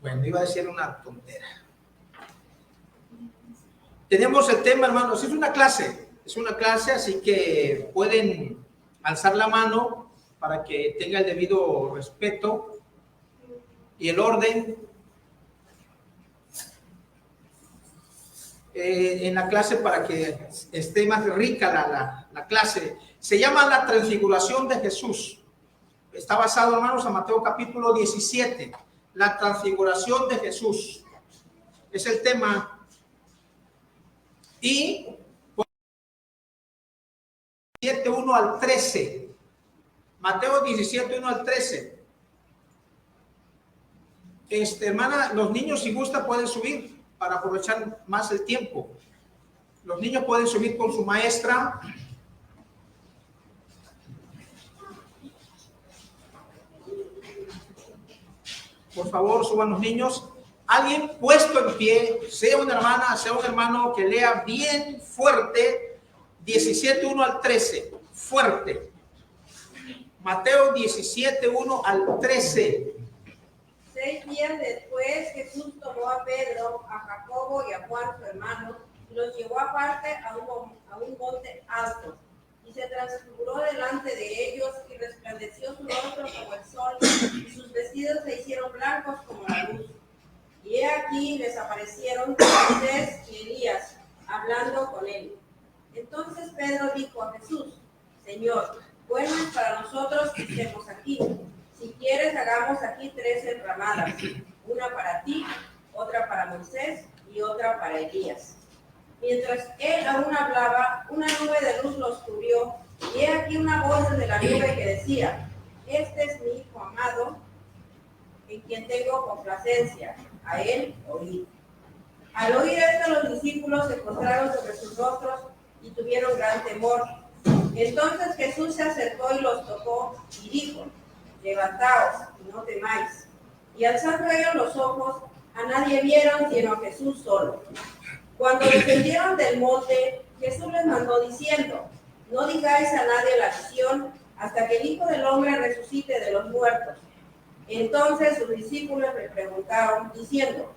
Bueno, iba a decir una tontera. Tenemos el tema, hermanos, es una clase, así que pueden alzar la mano para que tenga el debido respeto y el orden en la clase para que esté más rica la clase. Se llama la transfiguración de Jesús. Está basado, hermanos, en Mateo capítulo 17. La transfiguración de Jesús es el tema. Y 17, 1 al 13. Mateo 17, 1 al 13. Hermana, los niños, si gusta, pueden subir para aprovechar más el tiempo. Los niños pueden subir con su maestra. Por favor, suban los niños. Alguien puesto en pie, sea una hermana, sea un hermano, que lea bien fuerte 17, 1 al 13. Fuerte. Mateo 17, 1 al 13. 6 días después, Jesús tomó a Pedro, a Jacobo y a Juan, su hermano, y los llevó aparte a un monte alto. Y se transfiguró delante de ellos y resplandeció su rostro como el sol, y sus vestidos se hicieron blancos como la luz. Y he aquí les aparecieron Moisés y Elías, hablando con él. Entonces Pedro dijo a Jesús: Señor, bueno es para nosotros que estemos aquí. Si quieres, hagamos aquí 3 enramadas, una para ti, otra para Moisés y otra para Elías. Mientras él aún hablaba, una nube de luz los cubrió, y he aquí una voz desde la nube que decía: Este es mi Hijo amado, en quien tengo complacencia, a él oíd. Al oír esto, los discípulos se postraron sobre sus rostros y tuvieron gran temor. Entonces Jesús se acercó y los tocó y dijo: Levantaos y no temáis. Y alzando ellos los ojos, a nadie vieron sino a Jesús solo. Cuando descendieron del monte, Jesús les mandó diciendo: No digáis a nadie la visión hasta que el Hijo del Hombre resucite de los muertos. Entonces sus discípulos le preguntaron, diciendo: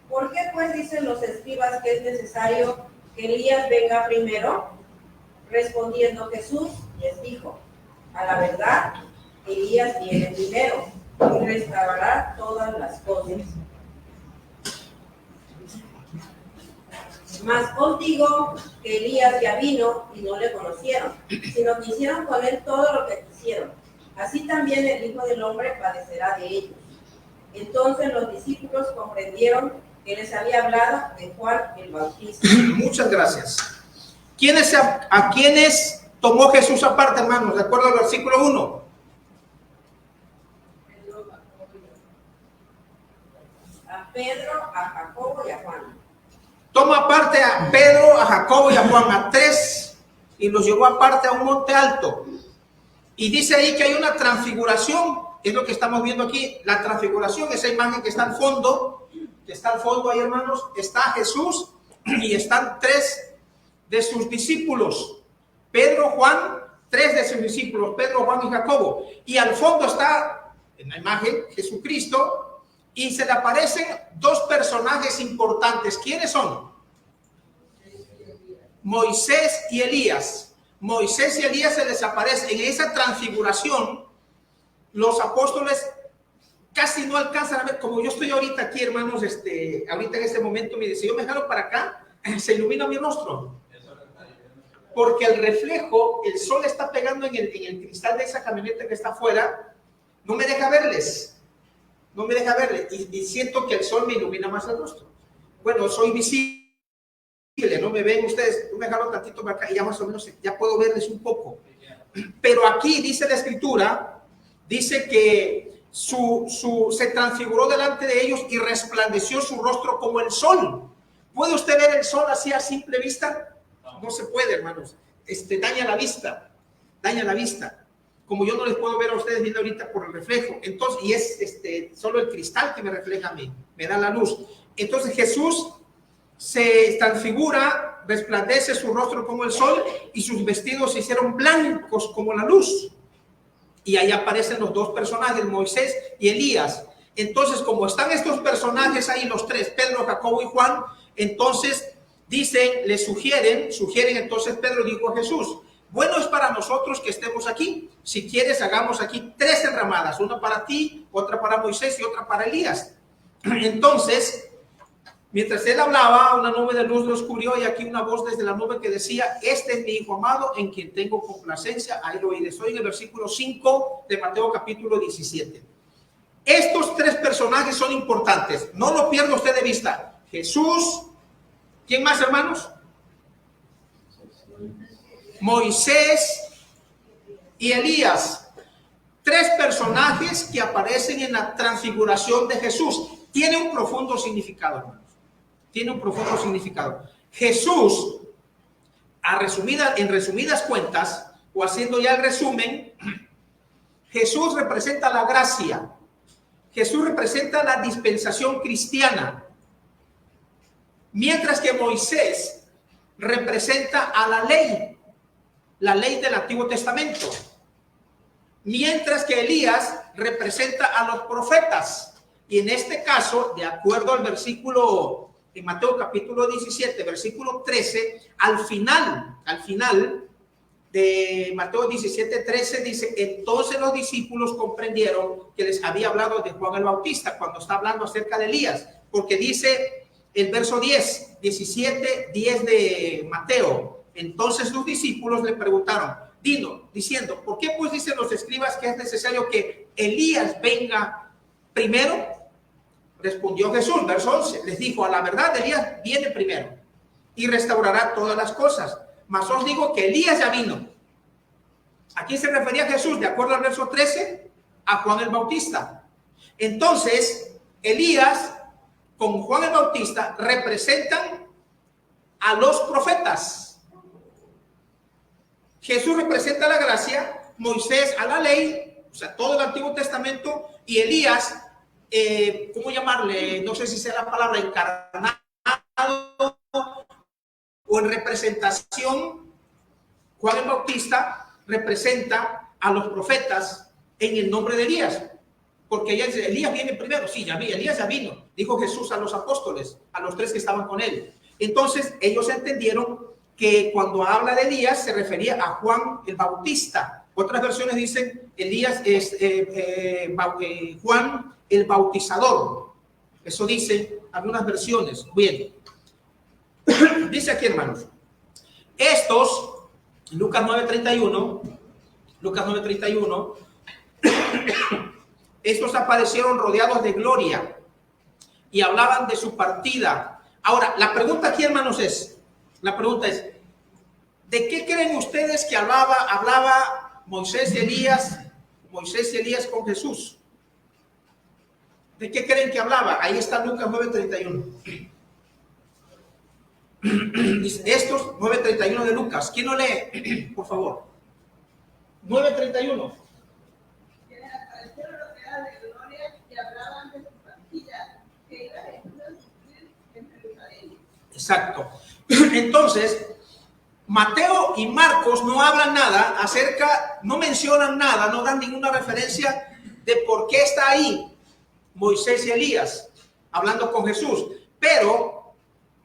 ¿Por qué pues dicen los escribas que es necesario que Elías venga primero? Respondiendo Jesús les dijo: A la verdad, Elías viene primero y restaurará todas las cosas. Mas os digo que Elías ya vino y no le conocieron, sino que hicieron con él todo lo que quisieron. Así también el Hijo del Hombre padecerá de ellos. Entonces los discípulos comprendieron que les había hablado de Juan el Bautista. Muchas gracias. ¿A quiénes tomó Jesús aparte, hermanos? De acuerdo al versículo 1. A Pedro, a Jacobo y a Juan. Toma aparte a Pedro, a Jacobo y a Juan, a 3, y los llevó aparte a un monte alto. Y dice ahí que hay una transfiguración, es lo que estamos viendo aquí, la transfiguración, esa imagen que está al fondo, ahí, hermanos, está Jesús y están 3 de sus discípulos, Pedro, Juan, 3 de sus discípulos, Pedro, Juan y Jacobo. Y al fondo está, en la imagen, Jesucristo, y se le aparecen 2 personajes importantes. ¿Quiénes son? Moisés y Elías. Moisés y Elías se les aparece. En esa transfiguración, los apóstoles casi no alcanzan a ver, como yo estoy ahorita aquí, hermanos, ahorita en este momento, mire, si yo me jalo para acá, se ilumina mi rostro. Porque el reflejo, el sol está pegando en el cristal de esa camioneta que está afuera, no me deja verles. No me deja verle y siento que el sol me ilumina más el rostro. Bueno, soy visible, no me ven ustedes. Yo me jalo tantito para acá y ya más o menos ya puedo verles un poco. Pero aquí dice la escritura, dice que se transfiguró delante de ellos y resplandeció su rostro como el sol. ¿Puede usted ver el sol así a simple vista? No se puede, hermanos. Daña la vista, daña la vista. Como yo no les puedo ver a ustedes viendo ahorita por el reflejo, entonces, y es solo el cristal que me refleja a mí, me da la luz. Entonces Jesús se transfigura, resplandece su rostro como el sol y sus vestidos se hicieron blancos como la luz. Y ahí aparecen los 2 personajes, Moisés y Elías. Entonces, como están estos personajes ahí, los tres, Pedro, Jacobo y Juan, entonces dicen, le sugieren, entonces Pedro dijo a Jesús, bueno es para nosotros que estemos aquí. Si quieres, hagamos aquí 3 enramadas, una para ti, otra para Moisés y otra para Elías. Entonces, mientras él hablaba, una nube de luz los cubrió y aquí una voz desde la nube que decía, este es mi hijo amado en quien tengo complacencia, ahí lo oiré. Estoy en el versículo 5 de Mateo capítulo 17. Estos 3 personajes son importantes, no lo pierda usted de vista. Jesús, ¿quién más, hermanos? Moisés y Elías. 3 personajes que aparecen en la transfiguración de Jesús. Tiene un profundo significado, hermanos. Tiene un profundo significado. Jesús, en resumidas cuentas, o haciendo ya el resumen, Jesús representa la gracia. Jesús representa la dispensación cristiana. Mientras que Moisés representa a la ley del Antiguo Testamento. Mientras que Elías representa a los profetas. Y en este caso, de acuerdo al versículo en Mateo capítulo 17, versículo 13, al final de Mateo 17, 13 dice, entonces los discípulos comprendieron que les había hablado de Juan el Bautista cuando está hablando acerca de Elías, porque dice el verso 10 de Mateo, entonces los discípulos le preguntaron, diciendo, ¿por qué pues dicen los escribas que es necesario que Elías venga primero? Respondió Jesús, verso 11, les dijo, a la verdad Elías viene primero y restaurará todas las cosas, mas os digo que Elías ya vino. ¿A quién se refería Jesús? De acuerdo al verso 13, a Juan el Bautista. Entonces, Elías con Juan el Bautista representan a los profetas. Jesús representa la gracia, Moisés a la ley, o sea, todo el Antiguo Testamento, y Elías, ¿cómo llamarle? No sé si sea la palabra encarnado o en representación. Juan el Bautista representa a los profetas en el nombre de Elías, porque Elías viene primero. Sí, Elías ya vino, dijo Jesús a los apóstoles, a los 3 que estaban con él. Entonces ellos entendieron que cuando habla de Elías se refería a Juan el Bautista. Otras versiones dicen Elías es Juan el Bautizador. Eso dice algunas versiones. Bien, dice aquí, hermanos, estos, Lucas 9:31, estos aparecieron rodeados de gloria y hablaban de su partida. Ahora, la pregunta aquí, hermanos, es, ¿de qué creen ustedes que hablaba Moisés y Elías con Jesús? ¿De qué creen que hablaba? Ahí está Lucas 9:31. Dice, estos 9:31 de Lucas. ¿Quién lo lee? Por favor. 9:31. Exacto. Entonces, Mateo y Marcos no hablan nada no mencionan nada, no dan ninguna referencia de por qué está ahí Moisés y Elías hablando con Jesús, pero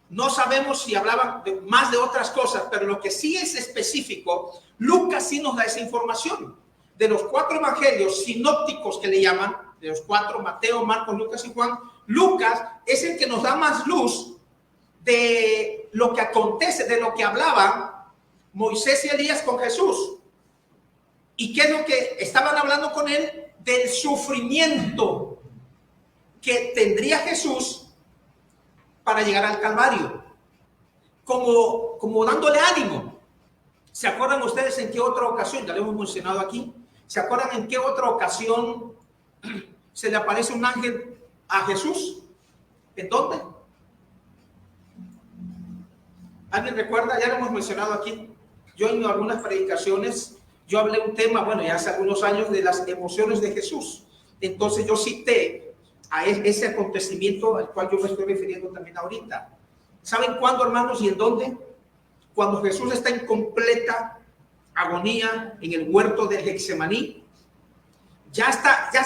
no sabemos si hablaban más de otras cosas, pero lo que sí es específico, Lucas sí nos da esa información. De los 4 evangelios sinópticos que le llaman, de los 4, Mateo, Marcos, Lucas y Juan, Lucas es el que nos da más luz de lo que acontece, de lo que hablaban Moisés y Elías con Jesús. ¿Y qué es lo que estaban hablando con él? Del sufrimiento que tendría Jesús para llegar al Calvario, como dándole ánimo. ¿Se acuerdan ustedes en qué otra ocasión? Ya lo hemos mencionado aquí. ¿Se acuerdan en qué otra ocasión se le aparece un ángel a Jesús? ¿En dónde? ¿Alguien recuerda? Ya lo hemos mencionado aquí. Yo en algunas predicaciones, yo hablé un tema, bueno, ya hace algunos años, de las emociones de Jesús. Entonces yo cité a ese acontecimiento al cual yo me estoy refiriendo también ahorita. ¿Saben cuándo, hermanos, y en dónde? Cuando Jesús está en completa agonía en el huerto de Getsemaní. Ya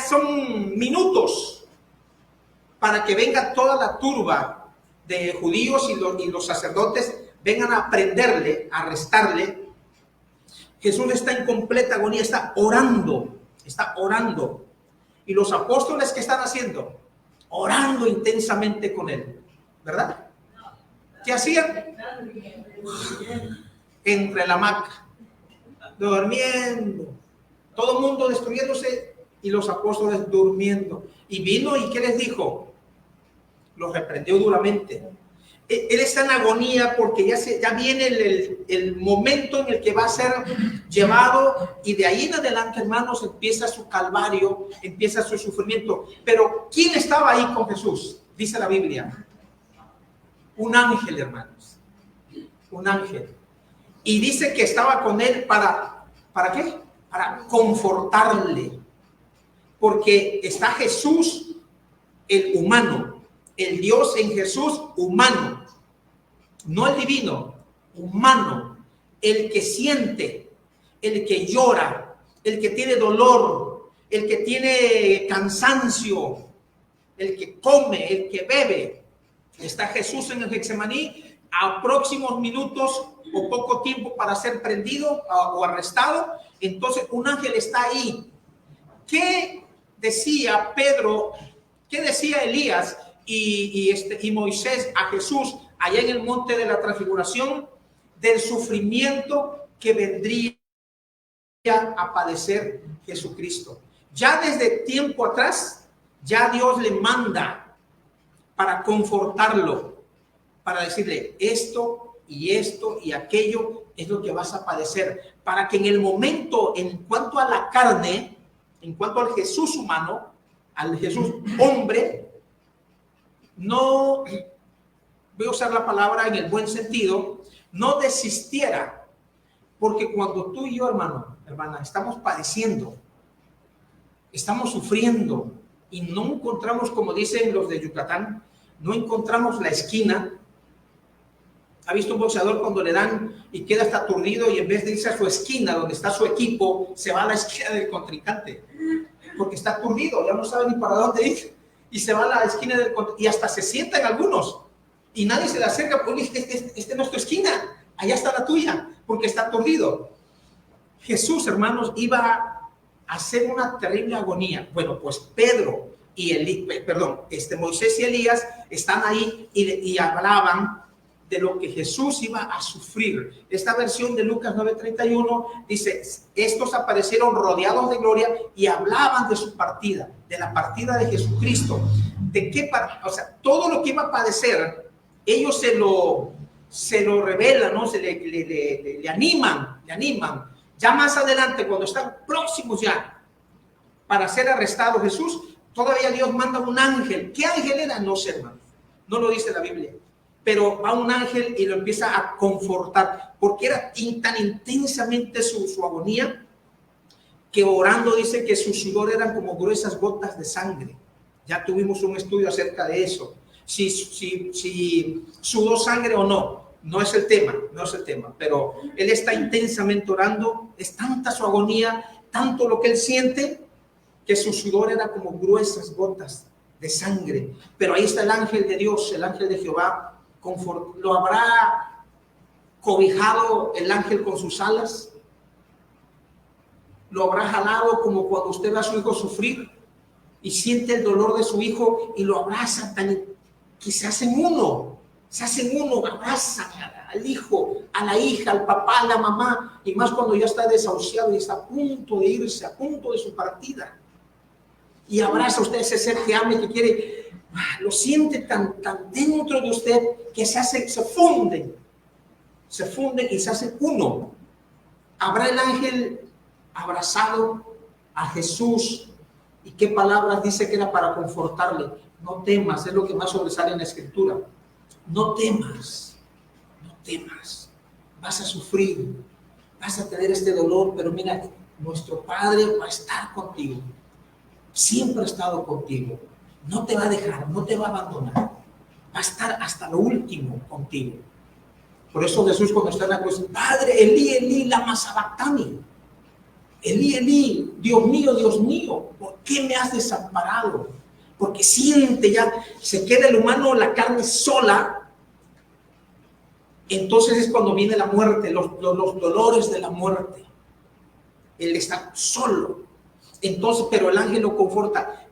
son minutos para que venga toda la turba de judíos y los sacerdotes vengan a prenderle, a arrestarle. Jesús está en completa agonía, está orando. Y los apóstoles, ¿qué están haciendo? Orando intensamente con él, ¿verdad? ¿Qué hacían? Entre la hamaca, durmiendo, todo el mundo destruyéndose y los apóstoles durmiendo. Y vino y ¿qué les dijo? Los reprendió duramente. Él está en agonía porque ya viene el momento en el que va a ser llevado, y de ahí en adelante, hermanos, empieza su calvario, empieza su sufrimiento. Pero ¿quién estaba ahí con Jesús? Dice la Biblia, un ángel, hermanos, un ángel. Y dice que estaba con él ¿para qué? Para confortarle, porque está Jesús, el humano, el Dios en Jesús humano, no el divino, humano, el que siente, el que llora, el que tiene dolor, el que tiene cansancio, el que come, el que bebe. Está Jesús en el Getsemaní a próximos minutos o poco tiempo para ser prendido o arrestado. Entonces un ángel está ahí. ¿Qué decía Pedro? ¿Qué decía Elías y Moisés a Jesús allá en el monte de la transfiguración? Del sufrimiento que vendría a padecer Jesucristo. Ya desde tiempo atrás, ya Dios le manda para confortarlo, para decirle esto y aquello es lo que vas a padecer, para que en el momento, en cuanto a la carne, en cuanto al Jesús humano, al Jesús hombre, no, voy a usar la palabra en el buen sentido, no desistiera. Porque cuando tú y yo, hermana, estamos padeciendo, estamos sufriendo y no encontramos, como dicen los de Yucatán, no encontramos la esquina. ¿Ha visto un boxeador cuando le dan y queda hasta aturdido y en vez de irse a su esquina donde está su equipo, se va a la esquina del contrincante? Porque está aturdido, ya no sabe ni para dónde ir y se va a la esquina del contrincante y hasta se sientan algunos y nadie se le acerca porque este no es tu esquina, allá está la tuya, porque está aturdido. Jesús, hermanos, iba a hacer una terrible agonía. Bueno, pues Pedro y Moisés y Elías están ahí y hablaban de lo que Jesús iba a sufrir. Esta versión de Lucas 9:31 dice, estos aparecieron rodeados de gloria y hablaban de su partida, de la partida de Jesucristo. ¿De qué? O sea, todo lo que iba a padecer, ellos se lo revelan, ¿no? Le animan. Ya más adelante, cuando están próximos ya para ser arrestados Jesús, todavía Dios manda un ángel. ¿Qué ángel era? No sé, hermano. No lo dice la Biblia. Pero va un ángel y lo empieza a confortar, porque era tan intensamente su agonía, que orando dice que su sudor eran como gruesas gotas de sangre. Ya tuvimos un estudio acerca de eso. Si sudó sangre o no es el tema, pero él está intensamente orando, es tanta su agonía, tanto lo que él siente, que su sudor era como gruesas gotas de sangre. Pero ahí está el ángel de Dios, el ángel de Jehová, lo habrá cobijado el ángel con sus alas, lo habrá jalado como cuando usted ve a su hijo sufrir y siente el dolor de su hijo y lo abraza, que se hacen uno, abrazan al hijo, a la hija, al papá, a la mamá, y más cuando ya está desahuciado y está a punto de irse, a punto de su partida, y abraza a usted ese ser que ama y que quiere. Lo siente tan dentro de usted que se funden y se hacen uno. Habrá el ángel abrazado a Jesús, y qué palabras dice que era para confortarle. No temas, es lo que más sobresale en la escritura. No temas, vas a sufrir, vas a tener este dolor, pero mira, nuestro Padre va a estar contigo, siempre ha estado contigo. No te va a dejar, no te va a abandonar. Va a estar hasta lo último contigo. Por eso Jesús, cuando está en la cruz, Padre, Elí, Elí, lama sabactani. Elí, Elí, Dios mío, ¿por qué me has desamparado? porque siente ya, se queda el humano, la carne sola. Entonces es cuando viene la muerte, los dolores de la muerte. Él está solo. Entonces, pero el ángel lo conforta.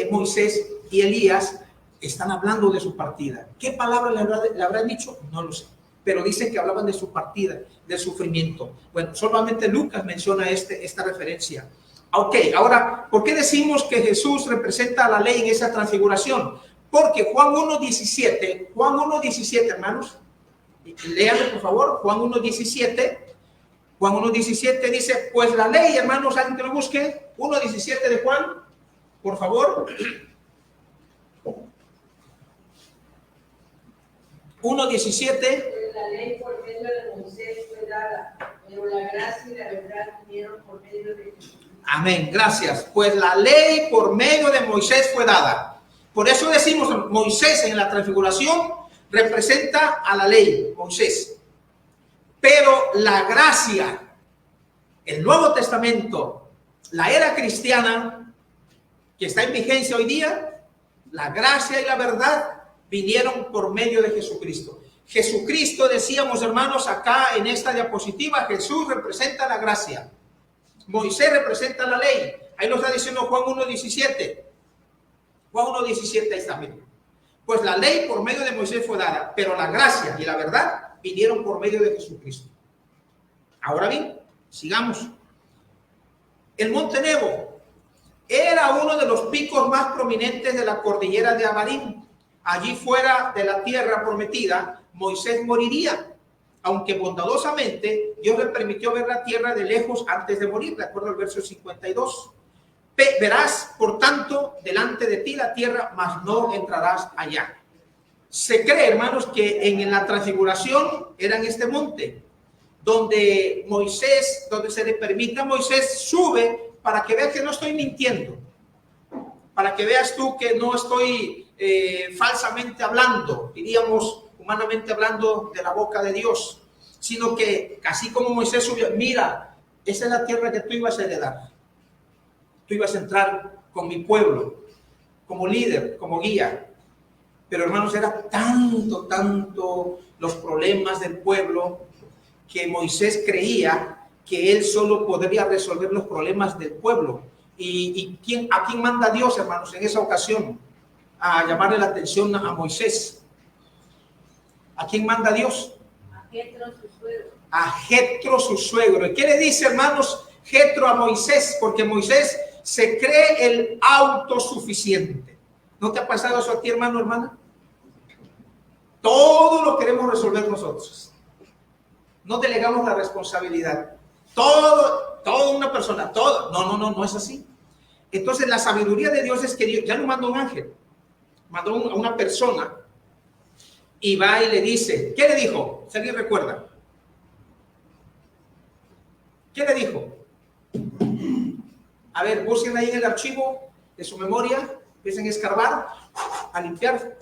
Moisés y Elías están hablando de su partida. ¿Qué palabra le habrán dicho? No lo sé. Pero dicen que hablaban de su partida, del sufrimiento. Bueno, solamente Lucas menciona esta referencia. Ok, ahora, ¿por qué decimos que Jesús representa la ley en esa transfiguración? Porque Juan 1:17, hermanos, léanlo por favor, Juan 1:17 dice, pues la ley, hermanos, alguien que lo busque, 1:17 de Juan, por favor. 1:17. La ley por medio de Moisés fue dada, pero la gracia y la verdad vinieron por medio de Jesús. Amén, gracias. Pues la ley por medio de Moisés fue dada. Por eso decimos, Moisés en la transfiguración representa a la ley, Moisés. Pero la gracia, el Nuevo Testamento, la era cristiana que está en vigencia hoy día, la gracia y la verdad vinieron por medio de Jesucristo. Jesucristo, decíamos hermanos acá en esta diapositiva, Jesús representa la gracia. Moisés representa la ley. Ahí lo está diciendo Juan 1:17. Juan 1:17, ahí está, miren. Pues la ley por medio de Moisés fue dada, pero la gracia y la verdad vinieron por medio de Jesucristo. Ahora bien, sigamos. El Monte Nebo era uno de los picos más prominentes de la cordillera de Abarim. Allí fuera de la tierra prometida, Moisés moriría, aunque bondadosamente Dios le permitió ver la tierra de lejos antes de morir, de acuerdo al verso 52. Verás, por tanto, delante de ti la tierra, mas no entrarás allá. Se cree, hermanos, que en la transfiguración era en este monte, donde se le permite a Moisés, sube para que veas que no estoy mintiendo, para que veas tú que no estoy falsamente hablando, diríamos humanamente hablando, de la boca de Dios, sino que así como Moisés subió, mira, esa es la tierra que tú ibas a heredar. Tú ibas a entrar con mi pueblo, como líder, como guía. Pero hermanos, era tanto los problemas del pueblo que Moisés creía que él solo podría resolver los problemas del pueblo. ¿A quién manda Dios, hermanos, en esa ocasión? A llamarle la atención a Moisés. ¿A quién manda Dios? A Jetro, su suegro. A Jetro, su suegro. ¿Y qué le dice, hermanos, Jetro a Moisés? Porque Moisés se cree el autosuficiente. ¿No te ha pasado eso a ti, hermano, hermana? Todo lo queremos resolver nosotros. No delegamos la responsabilidad. Todo una persona, todo. No es así. Entonces la sabiduría de Dios es que Dios ya no mandó un ángel, mandó a una persona y va y le dice, ¿qué le dijo? ¿Si alguien recuerda? ¿Qué le dijo? A ver, busquen ahí en el archivo de su memoria, empiecen a escarbar, a limpiar.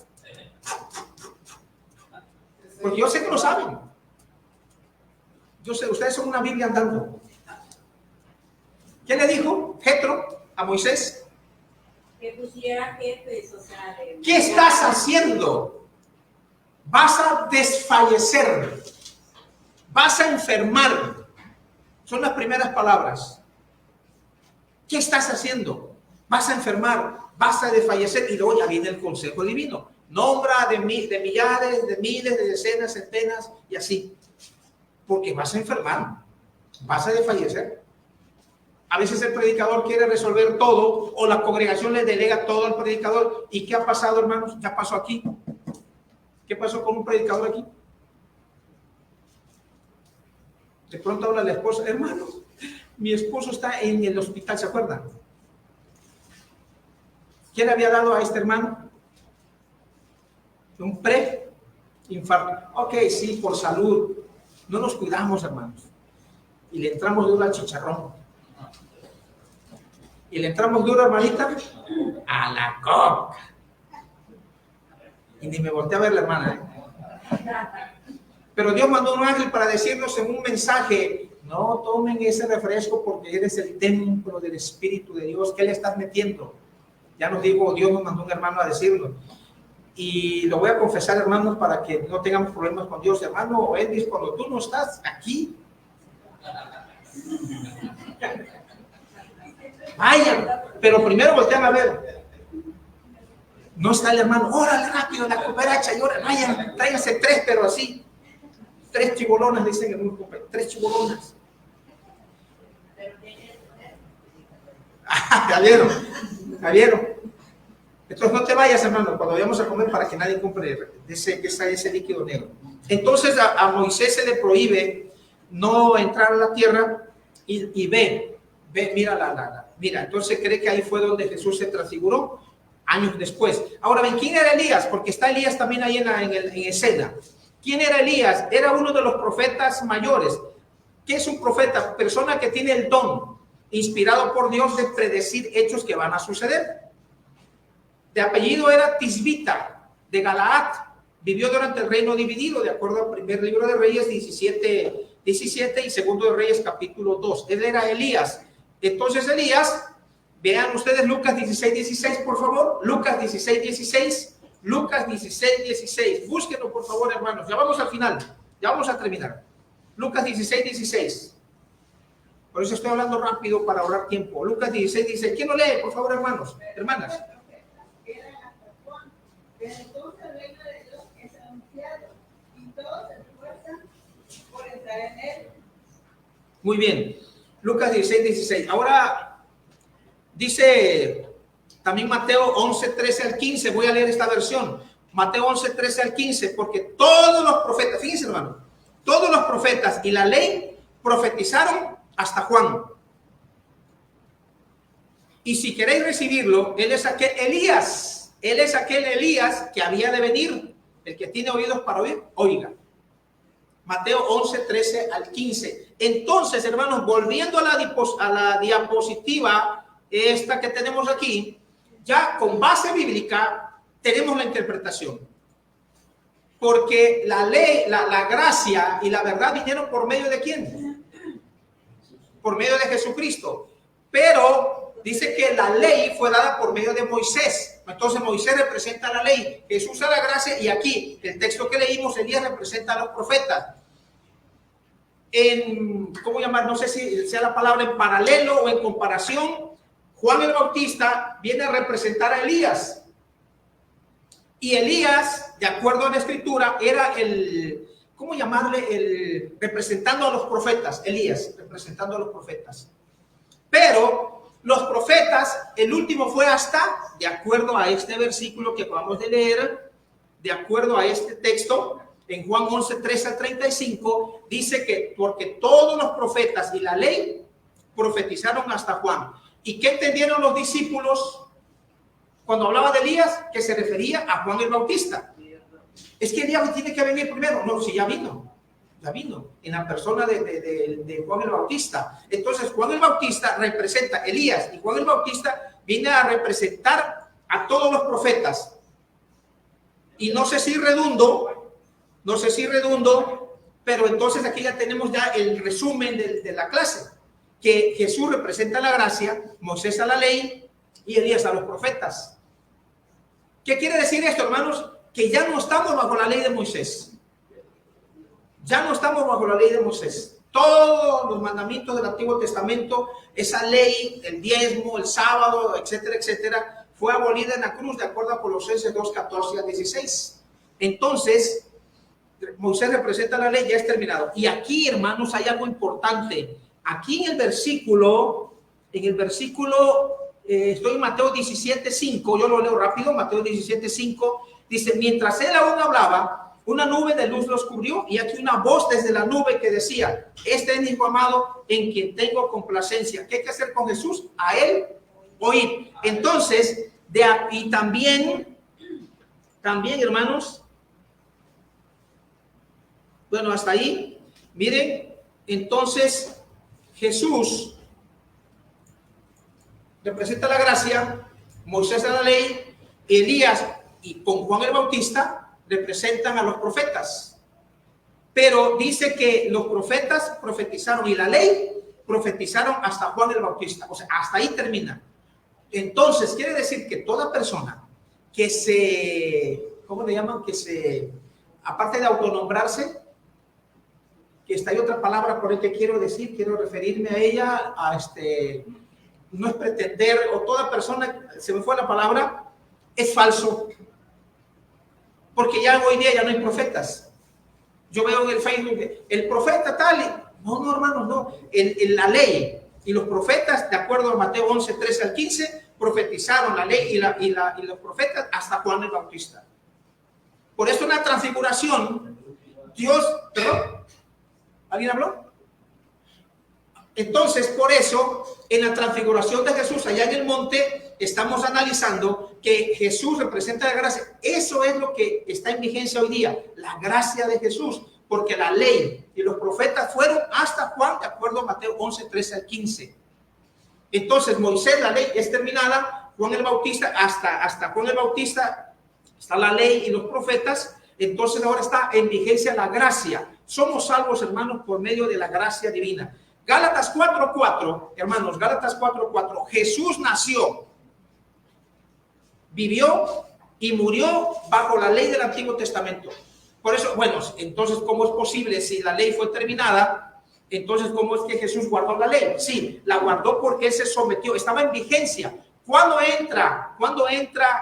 Porque yo sé que lo saben. Yo sé, ustedes son una Biblia andando. ¿Qué le dijo Jetro a Moisés? Que pusiera jefes, o sea... ¿Qué estás haciendo? Vas a desfallecer. Vas a enfermar. Son las primeras palabras. ¿Qué estás haciendo? Vas a enfermar, vas a desfallecer. Y luego ya viene el consejo divino. Nombra de millares, de miles, de decenas, centenas y así. Porque vas a enfermar, vas a desfallecer. A veces el predicador quiere resolver todo o la congregación le delega todo al predicador. ¿Y qué ha pasado, hermanos? Ya pasó aquí. ¿Qué pasó con un predicador aquí? De pronto habla la esposa, hermano, mi esposo está en el hospital, ¿se acuerdan? ¿Qué le había dado a este hermano? Un pre-infarto. Ok, sí, por salud. No nos cuidamos, hermanos. Y le entramos duro al chicharrón. Y le entramos duro, hermanita, a la coca. Y ni me volteé a ver la hermana. Pero Dios mandó un ángel para decirnos en un mensaje, no tomen ese refresco porque eres el templo del Espíritu de Dios. ¿Qué le estás metiendo? Ya nos dijo, Dios nos mandó un hermano a decirlo. Y lo voy a confesar, hermanos, para que no tengamos problemas con Dios. Hermano Elvis, cuando tú no estás aquí, vayan, pero primero voltean a ver. No está el hermano, órale rápido, la cooperacha, y ahora vayan, tráiganse 3, pero así. 3 chibolonas, dicen en un 3 chibolonas. ¿Ya vieron? ¿Ya vieron? Entonces no te vayas, hermano, cuando vayamos a comer, para que nadie compre ese líquido negro. Entonces a Moisés se le prohíbe no entrar a la tierra y ve, mira mira, entonces cree que ahí fue donde Jesús se transfiguró años después. Ahora ven, ¿quién era Elías? Porque está Elías también ahí en escena. ¿Quién era Elías? Era uno de los profetas mayores. ¿Qué es un profeta? Persona que tiene el don, inspirado por Dios, de predecir hechos que van a suceder. De apellido era Tisbita, de Galaad. Vivió durante el reino dividido, de acuerdo al primer libro de Reyes 17 y segundo de Reyes capítulo 2. Él era Elías. Entonces Elías, vean ustedes Lucas 16:16, por favor. Lucas 16:16. Lucas 16:16. Búsquenlo, por favor, hermanos. Ya vamos al final. Ya vamos a terminar. Lucas 16:16. Por eso estoy hablando rápido para ahorrar tiempo. Lucas 16:16. ¿Quién lo lee, por favor, hermanos? Hermanas. Entonces el reino de Dios es anunciado y todos se esfuerzan por entrar en él. Muy bien. Lucas 16:16. Ahora dice también Mateo 11:13 al 15. Voy a leer esta versión. Mateo 11:13 al 15, porque todos los profetas, fíjense, hermano, todos los profetas y la ley profetizaron hasta Juan. Y si queréis recibirlo, él es aquel Elías. Él es aquel Elías que había de venir. El que tiene oídos para oír, oiga. Mateo 11:13 al 15. Entonces, hermanos, volviendo a la diapositiva, esta que tenemos aquí, ya con base bíblica, tenemos la interpretación. Porque la ley, la gracia y la verdad vinieron por medio de ¿quién? Por medio de Jesucristo. Pero dice que la ley fue dada por medio de Moisés. Entonces Moisés representa la ley, Jesús a la gracia, y aquí el texto que leímos, Elías representa a los profetas. ¿Cómo llamar? No sé si sea la palabra en paralelo o en comparación. Juan el Bautista viene a representar a Elías. Y Elías, de acuerdo a la escritura, era ¿cómo llamarle? Representando a los profetas. Elías, representando a los profetas. Pero los profetas, el último fue hasta, de acuerdo a este versículo que acabamos de leer, de acuerdo a este texto, en Juan 11:13 al 35, dice que porque todos los profetas y la ley profetizaron hasta Juan. ¿Y qué entendieron los discípulos cuando hablaba de Elías? Que se refería a Juan el Bautista. Es que Elías tiene que venir primero. No, si ya vino en la persona de Juan el Bautista. Entonces Juan el Bautista representa Elías, y Juan el Bautista viene a representar a todos los profetas. Y no sé si redundo, pero entonces aquí ya tenemos ya el resumen de la clase, que Jesús representa la gracia, Moisés a la ley y Elías a los profetas. ¿Qué quiere decir esto, hermanos? Que ya no estamos bajo la ley de Moisés. Ya no estamos bajo la ley de Moisés. Todos los mandamientos del Antiguo Testamento, esa ley, el diezmo, el sábado, etcétera, etcétera, fue abolida en la cruz, de acuerdo a Colosenses 2:14 al 16. Entonces, Moisés representa la ley, ya es terminado. Y aquí, hermanos, hay algo importante. Aquí en el versículo, estoy en Mateo 17:5, yo lo leo rápido, Mateo 17:5, dice, mientras él aún hablaba, una nube de luz los cubrió, y aquí una voz desde la nube que decía, este es mi hijo amado en quien tengo complacencia. ¿Qué hay que hacer con Jesús? A él oír. Entonces, y también, hermanos, bueno, hasta ahí, miren, entonces Jesús representa la gracia, Moisés a la ley, Elías y con Juan el Bautista representan a los profetas. Pero dice que los profetas profetizaron y la ley profetizaron hasta Juan el Bautista. O sea, hasta ahí termina. Entonces, quiere decir que toda persona que se, ¿cómo le llaman? Que se, aparte de autonombrarse, que está hay otra palabra por el que quiero decir, quiero referirme a ella, no es pretender, o toda persona, se me fue la palabra, es falso. Porque ya hoy día ya no hay profetas. Yo veo en el Facebook, el profeta tal, no, hermanos, no. En la ley y los profetas, de acuerdo a Mateo 11, 13 al 15, profetizaron la ley y los profetas hasta Juan el Bautista. Por eso en la transfiguración, Dios, ¿perdón? ¿Alguien habló? Entonces, por eso, en la transfiguración de Jesús allá en el monte, estamos analizando que Jesús representa la gracia. Eso es lo que está en vigencia hoy día, la gracia de Jesús, porque la ley y los profetas fueron hasta Juan, de acuerdo a Mateo 11, 13 al 15. Entonces, Moisés, la ley es terminada, Juan el Bautista, hasta Juan el Bautista está la ley y los profetas. Entonces, ahora está en vigencia la gracia. Somos salvos, hermanos, por medio de la gracia divina. Gálatas 4:4, hermanos, Gálatas 4:4, Jesús nació, vivió y murió bajo la ley del Antiguo Testamento. Por eso, bueno, entonces, ¿cómo es posible si la ley fue terminada? Entonces, ¿cómo es que Jesús guardó la ley? Sí, la guardó porque él se sometió, estaba en vigencia. ¿Cuándo entra,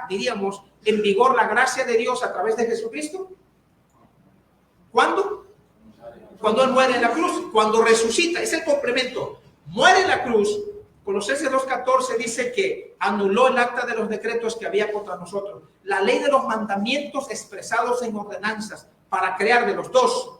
diríamos, en vigor la gracia de Dios a través de Jesucristo? ¿Cuándo? Cuando él muere en la cruz, cuando resucita, es el complemento. Muere en la cruz. Colosenses 2:14 dice que anuló el acta de los decretos que había contra nosotros, la ley de los mandamientos expresados en ordenanzas, para crear de los dos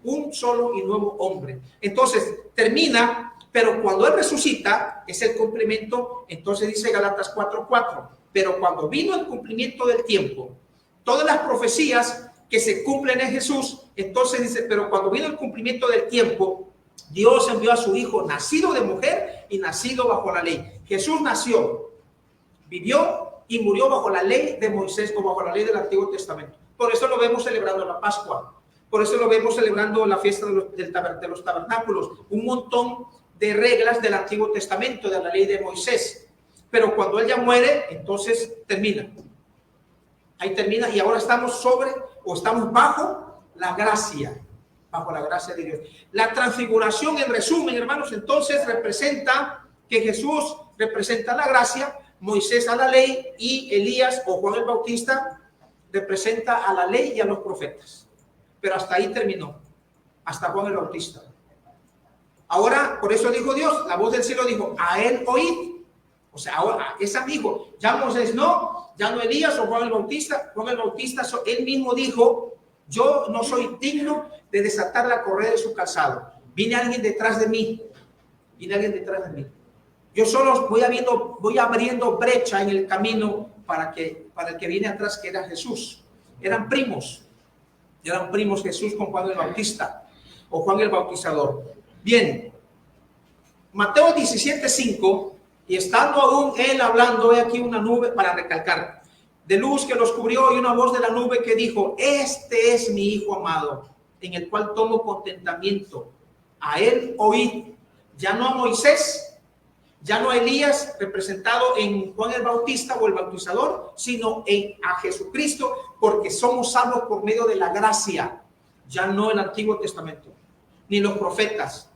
un solo y nuevo hombre. Entonces termina, pero cuando él resucita, es el complemento. Entonces dice Gálatas 4:4, pero cuando vino el cumplimiento del tiempo, todas las profecías que se cumplen en Jesús, entonces dice, pero cuando vino el cumplimiento del tiempo, Dios envió a su Hijo, nacido de mujer y nacido bajo la ley. Jesús nació, vivió y murió bajo la ley de Moisés o bajo la ley del Antiguo Testamento. Por eso lo vemos celebrando la Pascua, por eso lo vemos celebrando la fiesta de los tabernáculos, un montón de reglas del Antiguo Testamento, de la ley de Moisés. Pero cuando él ya muere, entonces termina. Ahí termina y ahora estamos estamos bajo la gracia de Dios. La transfiguración, en resumen, hermanos, entonces representa que Jesús representa la gracia, Moisés a la ley y Elías o Juan el Bautista representa a la ley y a los profetas. Pero hasta ahí terminó, hasta Juan el Bautista. Ahora, por eso dijo Dios, la voz del cielo dijo, a él oíd. O sea, ahora es amigo. Ya Moisés no, ya no Elías o Juan el Bautista. Juan el Bautista, él mismo dijo, yo no soy digno de desatar la correa de su calzado. Viene alguien detrás de mí. Yo solo voy abriendo brecha en el camino para el que viene atrás, que era Jesús. Eran primos Jesús con Juan el Bautista o Juan el Bautizador. Bien, Mateo 17:5. Y estando aún él hablando, he aquí una nube, para recalcar, de luz que los cubrió, y una voz de la nube que dijo, este es mi Hijo amado, en el cual tomo contentamiento. A él oíd. Ya no a Moisés, ya no a Elías, representado en Juan el Bautista o el Bautizador, sino a Jesucristo, porque somos salvos por medio de la gracia. Ya no el Antiguo Testamento, ni los profetas,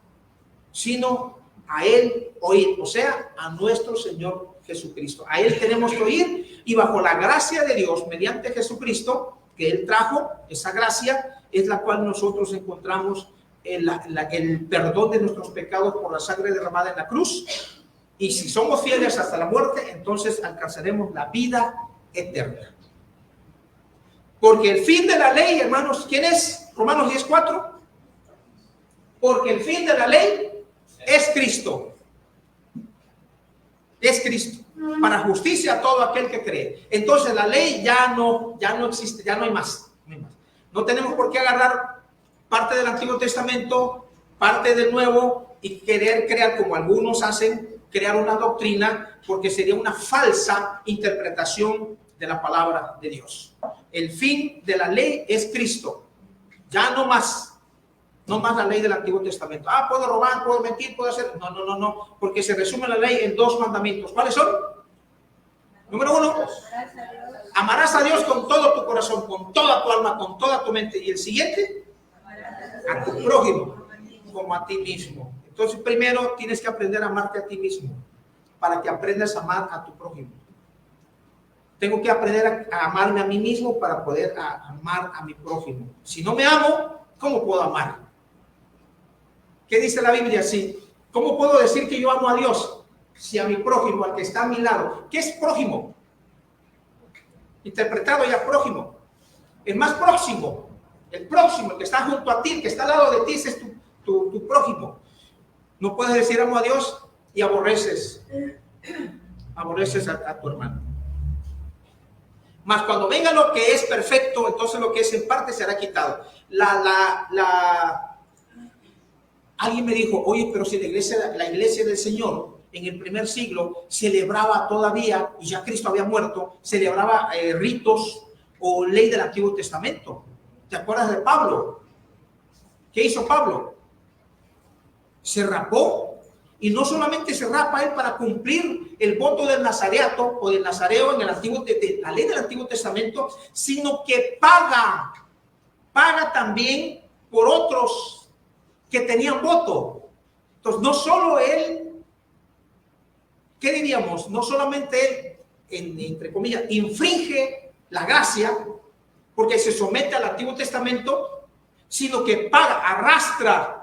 sino a él oír, o sea, a nuestro Señor Jesucristo. A él tenemos que oír, y bajo la gracia de Dios, mediante Jesucristo, que él trajo, esa gracia es la cual nosotros encontramos el perdón de nuestros pecados por la sangre derramada en la cruz. Y si somos fieles hasta la muerte, entonces alcanzaremos la vida eterna. Porque el fin de la ley, hermanos, ¿quién es? Romanos 10:4. Porque el fin de la ley es Cristo. Es Cristo. Para justicia a todo aquel que cree. Entonces la ley ya no existe, ya no hay más. No tenemos por qué agarrar parte del Antiguo Testamento, parte del Nuevo, y querer crear, como algunos hacen, crear una doctrina, porque sería una falsa interpretación de la palabra de Dios. El fin de la ley es Cristo. Ya no más. No más la ley del Antiguo Testamento. Puedo robar, puedo mentir, puedo hacer. No. Porque se resume la ley en dos mandamientos. ¿Cuáles son? Número 1, amarás a Dios con todo tu corazón, con toda tu alma, con toda tu mente. Y el siguiente, a tu prójimo como a ti mismo. Entonces, primero tienes que aprender a amarte a ti mismo para que aprendas a amar a tu prójimo. Tengo que aprender a amarme a mí mismo para poder amar a mi prójimo. Si no me amo, ¿cómo puedo amar? ¿Qué dice la Biblia? Sí. ¿Cómo puedo decir que yo amo a Dios si a mi prójimo, al que está a mi lado? ¿Qué es prójimo? Interpretado ya prójimo. El más próximo. El próximo, el que está junto a ti, el que está al lado de ti, ese es tu prójimo. No puedes decir amo a Dios y aborreces a tu hermano. Mas cuando venga lo que es perfecto, entonces lo que es en parte será quitado. Alguien me dijo, oye, pero si la iglesia del Señor en el primer siglo celebraba todavía, y ya Cristo había muerto, celebraba ritos o ley del Antiguo Testamento. ¿Te acuerdas de Pablo? ¿Qué hizo Pablo? Se rapó. Y no solamente se rapa él para cumplir el voto del nazareato o del nazareo en el la ley del Antiguo Testamento, sino que paga también por otros que tenían voto. Entonces, no solo él, ¿qué diríamos? No solamente él, entre comillas, infringe la gracia porque se somete al Antiguo Testamento, sino que paga, arrastra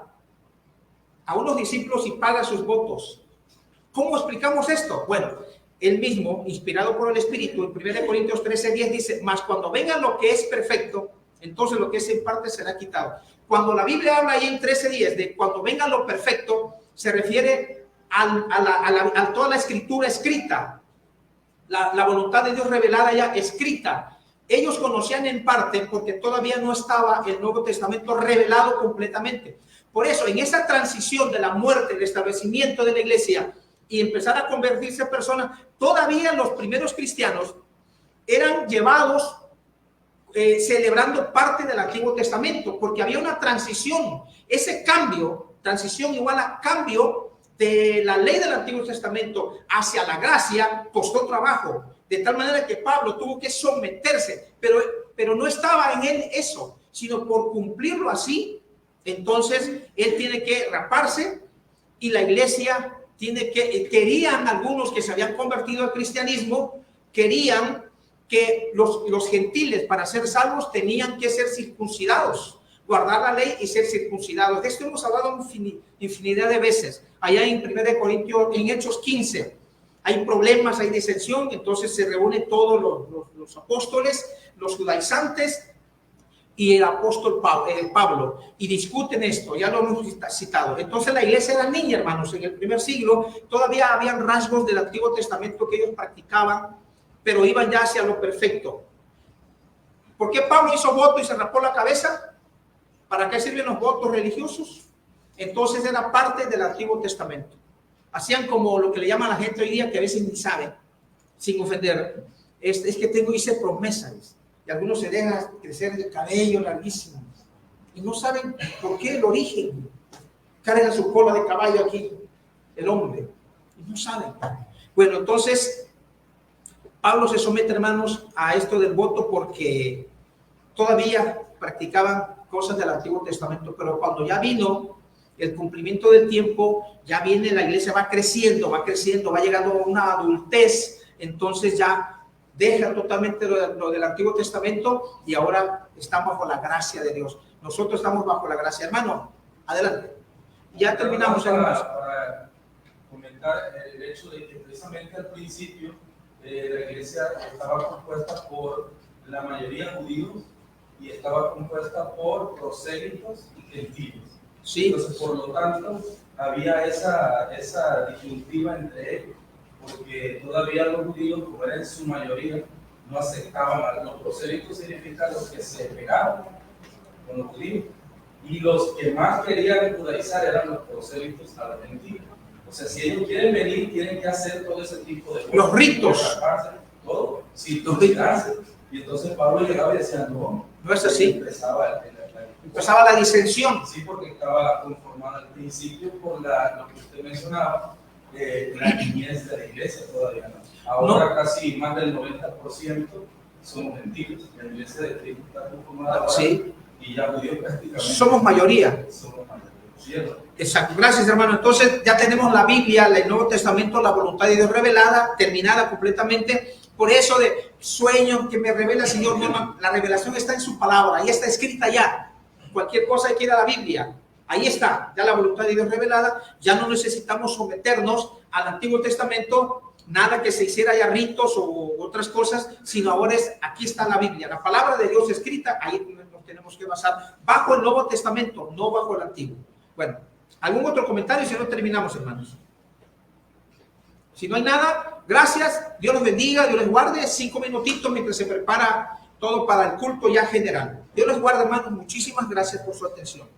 a unos discípulos y paga sus votos. ¿Cómo explicamos esto? Bueno, él mismo, inspirado por el Espíritu, en 1 Corintios 13:10 dice, mas cuando venga lo que es perfecto, entonces lo que es en parte será quitado. Cuando la Biblia habla ahí en 13:10 de cuando venga lo perfecto, se refiere a toda la escritura escrita, la voluntad de Dios revelada ya escrita. Ellos conocían en parte porque todavía no estaba el Nuevo Testamento revelado completamente. Por eso, en esa transición de la muerte, el establecimiento de la iglesia y empezar a convertirse en personas, todavía los primeros cristianos eran llevados celebrando parte del Antiguo Testamento, porque había una transición. Ese cambio, transición igual a cambio de la ley del Antiguo Testamento hacia la gracia, costó trabajo, de tal manera que Pablo tuvo que someterse, pero no estaba en él eso, sino por cumplirlo así. Entonces, él tiene que raparse y la iglesia querían algunos que se habían convertido al cristianismo, querían que los gentiles para ser salvos tenían que ser circuncidados, guardar la ley y ser circuncidados. De esto hemos hablado infinidad de veces. Allá en 1 Corintios, en Hechos 15, hay problemas, hay disensión, entonces se reúnen todos los apóstoles, los judaizantes, y el apóstol Pablo, y discuten esto, ya lo hemos citado. Entonces la iglesia era niña, hermanos, en el primer siglo todavía habían rasgos del Antiguo Testamento que ellos practicaban, pero iban ya hacia lo perfecto. ¿Por qué Pablo hizo voto y se rapó la cabeza? ¿Para qué sirven los votos religiosos? Entonces era parte del Antiguo Testamento. Hacían como lo que le llaman a la gente hoy día, que a veces ni saben, sin ofender, es que hice promesas. Y algunos se dejan crecer el cabello larguísimo y no saben por qué el origen. Carga su cola de caballo aquí, el hombre, y no saben. Bueno, entonces Pablo se somete, hermanos, a esto del voto porque todavía practicaban cosas del Antiguo Testamento, pero cuando ya vino el cumplimiento del tiempo, ya viene, la iglesia va creciendo, va llegando a una adultez, entonces ya deja totalmente lo del Antiguo Testamento y ahora están bajo la gracia de Dios. Nosotros estamos bajo la gracia. Hermano, adelante. Ya terminamos, hermanos. Para comentar el hecho de que precisamente al principio la iglesia estaba compuesta por la mayoría judíos y estaba compuesta por prosélitos y gentiles. Sí. Entonces, por lo tanto, había esa disyuntiva entre ellos, porque todavía los judíos, como eran en su mayoría, no aceptaban. Los prosélitos significan los que se pegaban con los judíos, y los que más querían judaizar eran los prosélitos a los gentiles. O sea, si ellos quieren venir, tienen que hacer todo ese tipo de cosas. Los ritos. Todo, circuncidarse. Y entonces Pablo llegaba y decía, no es así. Empezaba la disensión. Sí, porque estaba conformada al principio por lo que usted mencionaba, la niñez de la iglesia, todavía no. Ahora casi más del 90% somos gentiles. La iglesia de Cristo está conformada ahora, Sí. y ya judíos prácticamente. Somos mayoría. Somos mayoría, ¿cierto? Exacto, gracias hermano. Entonces ya tenemos la Biblia, el Nuevo Testamento, la voluntad de Dios revelada, terminada completamente. Por eso de sueños que me revela el Señor, no, la revelación está en su palabra, ahí está escrita ya. Cualquier cosa hay que ir a la Biblia, ahí está, ya la voluntad de Dios revelada. Ya no necesitamos someternos al Antiguo Testamento, nada que se hiciera ya ritos o otras cosas, sino ahora es, aquí está la Biblia, la palabra de Dios escrita, ahí nos tenemos que basar, bajo el Nuevo Testamento, no bajo el Antiguo. Bueno, ¿algún otro comentario? Si no, terminamos, hermanos. Si no hay nada, gracias, Dios los bendiga, Dios les guarde. 5 minutitos mientras se prepara todo para el culto ya general. Dios les guarde, hermanos, muchísimas gracias por su atención.